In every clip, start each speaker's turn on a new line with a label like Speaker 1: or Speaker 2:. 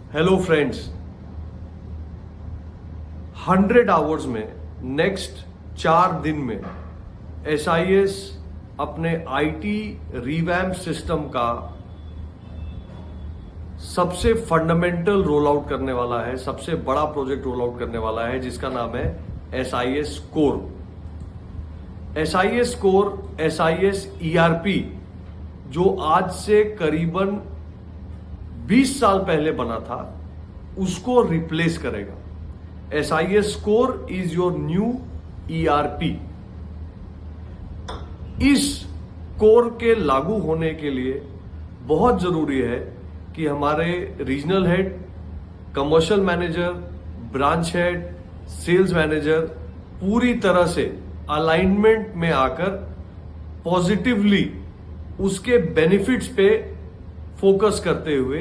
Speaker 1: Hello friends, 100 hours में next 4 दिन में SIS अपने IT रिवैम्प सिस्टम का सबसे फंडामेंटल रोल आउट करने वाला है, सबसे बड़ा प्रोजेक्ट रोल आउट करने वाला है, जिसका नाम है SIS core. SIS core SIS ERP जो आज से करीबन 20 साल पहले बना था, उसको रिप्लेस करेगा। SIS core is your new ERP। इस कोर के लागू होने के लिए बहुत जरूरी है कि हमारे regional head, commercial manager, branch head, sales manager पूरी तरह से अलाइनमेंट में आकर पॉजिटिवली उसके बेनिफिट्स पे फोकस करते हुए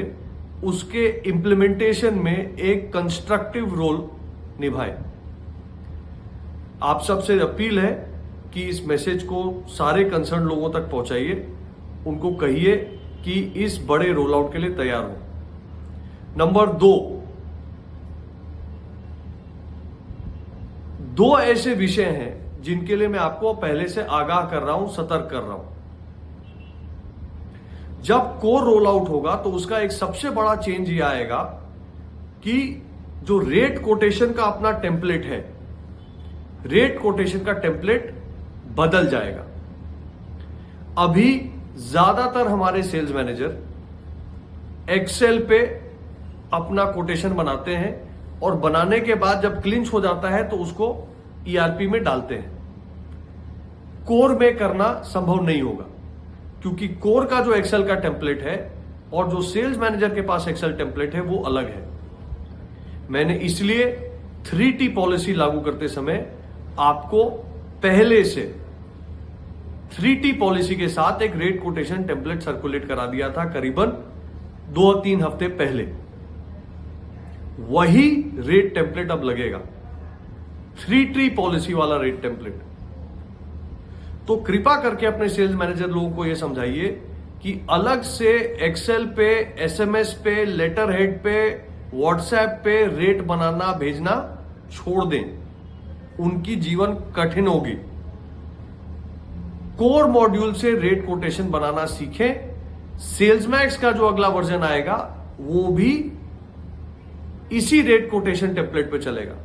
Speaker 1: उसके इंप्लीमेंटेशन में एक कंस्ट्रक्टिव रोल निभाए। आप सबसे अपील है कि इस मैसेज को सारे कंसर्न लोगों तक पहुंचाइए, उनको कहिए कि इस बड़े रोल आउट के लिए तैयार हो। नंबर 2 ऐसे विषय हैं जिनके लिए मैं आपको पहले से आगाह कर रहा हूं, सतर्क कर रहा हूं। जब कोर रोल आउट होगा तो उसका एक सबसे बड़ा चेंज ये आएगा कि जो रेट कोटेशन का अपना टेम्पलेट है, रेट कोटेशन का टेम्पलेट बदल जाएगा। अभी ज्यादातर हमारे सेल्स मैनेजर एक्सेल पे अपना कोटेशन बनाते हैं और बनाने के बाद जब क्लिंच हो जाता है तो उसको ERP में डालते हैं। कोर में करना संभव नहीं होगा, क्योंकि कोर का जो एक्सेल का टेम्पलेट है और जो सेल्स मैनेजर के पास एक्सेल टेम्पलेट है वो अलग है। मैंने इसलिए 3T पॉलिसी लागू करते समय आपको पहले से 3T पॉलिसी के साथ एक रेट कोटेशन टेम्पलेट सर्कुलेट करा दिया था करीबन 2-3 हफ्ते पहले। वही रेट टेम्पलेट अब लगेगा, 3T पॉलिसी वाला रेट टेम्पलेट। तो कृपा करके अपने सेल्स मैनेजर लोगों को यह समझाइए कि अलग से एक्सेल पे, SMS पे, लेटर हेड पे, व्हाट्सएप पे रेट बनाना भेजना छोड़ दें, उनकी जीवन कठिन होगी। कोर मॉड्यूल से रेट कोटेशन बनाना सीखें। सेल्स मैक्स का जो अगला वर्जन आएगा वो भी इसी रेट कोटेशन टेम्पलेट पे चलेगा।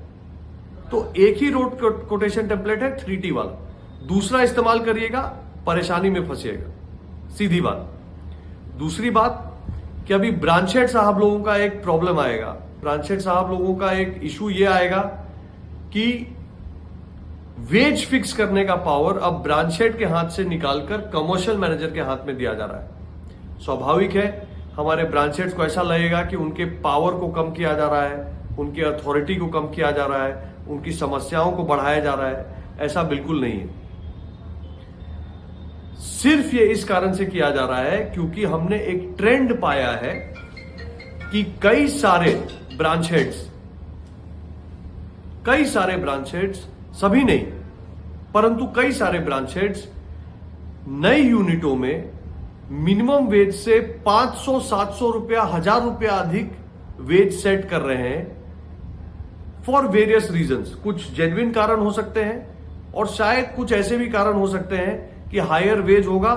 Speaker 1: तो एक ही रेट कोटेशन टेम्पलेट है 3T वाला, दूसरा इस्तेमाल करिएगा, परेशानी में फंसिएगा, सीधी बात। दूसरी बात कि अभी ब्रांच हेड साहब लोगों का एक प्रॉब्लम आएगा। ब्रांच हेड साहब लोगों का एक इशू ये आएगा कि वेज फिक्स करने का पावर अब ब्रांच हेड के हाथ से निकालकर कमर्शियल मैनेजर के हाथ में दिया जा रहा है। स्वाभाविक है, हमारे ब्रांच हेड्स को ऐसा लगेगा कि उनके पावर को कम किया जा रहा है, उनकी अथॉरिटी को कम किया जा रहा है, उनकी समस्याओं को बढ़ाया जा रहा है। ऐसा बिल्कुल नहीं है। सिर्फ ये इस कारण से किया जा रहा है क्योंकि हमने एक ट्रेंड पाया है कि कई सारे ब्रांच हेड्स, सभी नहीं परंतु कई सारे ब्रांच हेड्स नई यूनिटों में मिनिमम वेज से 500, 700 रुपया, 1000 रुपया अधिक वेज सेट कर रहे हैं फॉर वेरियस रीजंस। कुछ जेन्युइन कारण हो सकते हैं और शायद कुछ ऐसे भी कारण हो सकते हैं कि हायर वेज होगा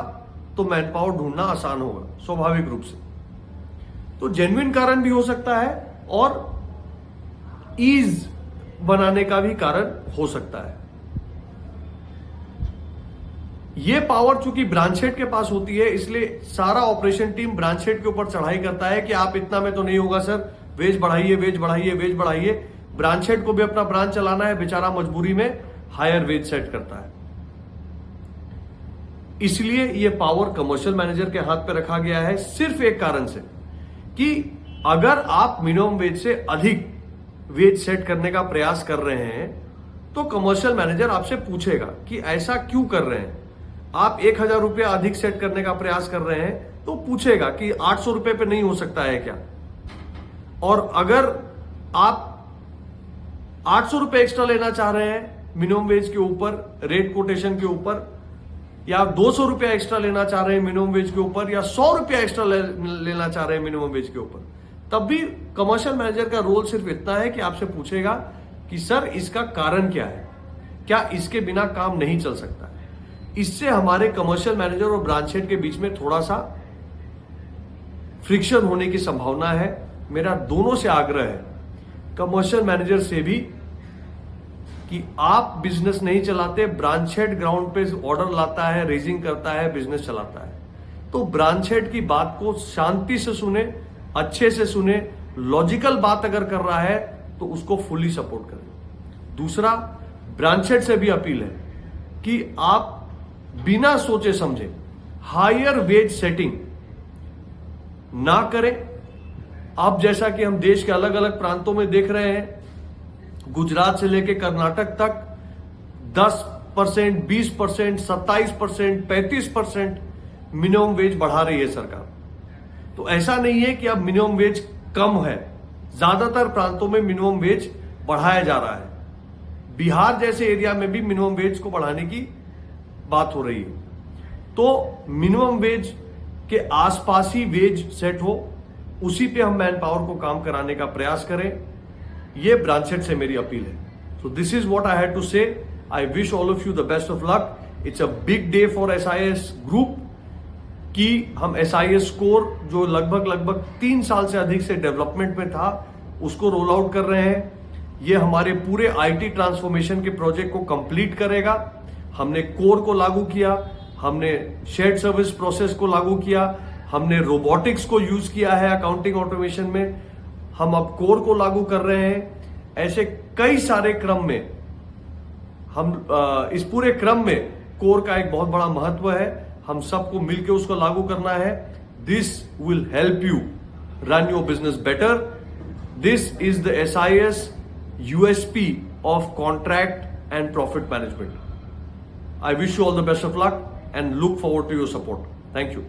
Speaker 1: तो मैन पावर ढूंढना आसान होगा, स्वाभाविक रूप से। तो जेन्युइन कारण भी हो सकता है और ईज बनाने का भी कारण हो सकता है। यह पावर चूंकि ब्रांच हेड के पास होती है, इसलिए सारा ऑपरेशन टीम ब्रांच हेड के ऊपर चढ़ाई करता है कि आप इतना में तो नहीं होगा सर, वेज बढ़ाइए, वेज बढ़ाइए, वेज बढ़ाइए। ब्रांच हेड को भी अपना ब्रांच चलाना है, बेचारा मजबूरी में हायर वेज सेट करता है। इसलिए यह पावर कमर्शियल मैनेजर के हाथ पे रखा गया है, सिर्फ एक कारण से कि अगर आप मिनिमम वेज से अधिक वेज सेट करने का प्रयास कर रहे हैं तो कमर्शियल मैनेजर आपसे पूछेगा कि ऐसा क्यों कर रहे हैं। आप 1000 रुपया अधिक सेट करने का प्रयास कर रहे हैं तो पूछेगा कि 800 रुपए पे नहीं हो सकता है क्या। और अगर आप 800 रुपए एक्स्ट्रा लेना चाह रहे हैं मिनिमम वेज के ऊपर, रेट कोटेशन के ऊपर, या आप 200 रुपया एक्स्ट्रा लेना चाह रहे हैं मिनिमम वेज के ऊपर, या 100 रुपया एक्स्ट्रा लेना चाह रहे हैं मिनिमम वेज के ऊपर, तब भी कमर्शियल मैनेजर का रोल सिर्फ इतना है कि आपसे पूछेगा कि सर इसका कारण क्या है, क्या इसके बिना काम नहीं चल सकता। इससे हमारे कमर्शियल मैनेजर और ब्रांच हेड के बीच में थोड़ा सा फ्रिक्शन होने की संभावना है। मेरा दोनों से आग्रह है, कमर्शियल मैनेजर से भी, कि आप बिजनेस नहीं चलाते, ब्रांच हेड ग्राउंड पे ऑर्डर लाता है, रेजिंग करता है, बिजनेस चलाता है, तो ब्रांच हेड की बात को शांति से सुने, अच्छे से सुने, लॉजिकल बात अगर कर रहा है तो उसको फुली सपोर्ट करें। दूसरा, ब्रांच हेड से भी अपील है कि आप बिना सोचे समझे हायर वेज सेटिंग ना करें। अब जैसा कि हम देश के अलग अलग प्रांतों में देख रहे हैं, गुजरात से लेकर कर्नाटक तक 10%, 20%, 27%, 35% मिनिमम वेज बढ़ा रही है सरकार। तो ऐसा नहीं है कि अब मिनिमम वेज कम है, ज्यादातर प्रांतों में मिनिमम वेज बढ़ाया जा रहा है। बिहार जैसे एरिया में भी मिनिमम वेज को बढ़ाने की बात हो रही है। तो मिनिमम वेज के आसपास ही वेज सेट हो, उसी पे हम मैन पावर को काम कराने का प्रयास करें, ये ब्रांच हेड से मेरी अपील है। So this is what I had to say. I wish all of you the best of luck. It's a big day for SIS group कि हम एसआईएस स्कोर जो लगभग 3 साल से अधिक से डेवलपमेंट में था, उसको रोल आउट कर रहे हैं। ये हमारे पूरे आईटी ट्रांसफॉर्मेशन के प्रोजेक्ट को कंप्लीट करेगा। हमने कोर को लागू किया, हमने शेयर्ड सर्विस प्रोसेस को लागू किया, हमने रोबोटिक्स को यूज किया है अकाउंटिंग ऑटोमेशन में, हम अब कोर को लागू कर रहे हैं। ऐसे कई सारे क्रम में हम इस पूरे क्रम में कोर का एक बहुत बड़ा महत्व है। हम सबको मिलकर उसको लागू करना है। This will help you run your business better. This is the SIS USP of contract and profit management. I wish you all the best of luck and look forward to your support. Thank you.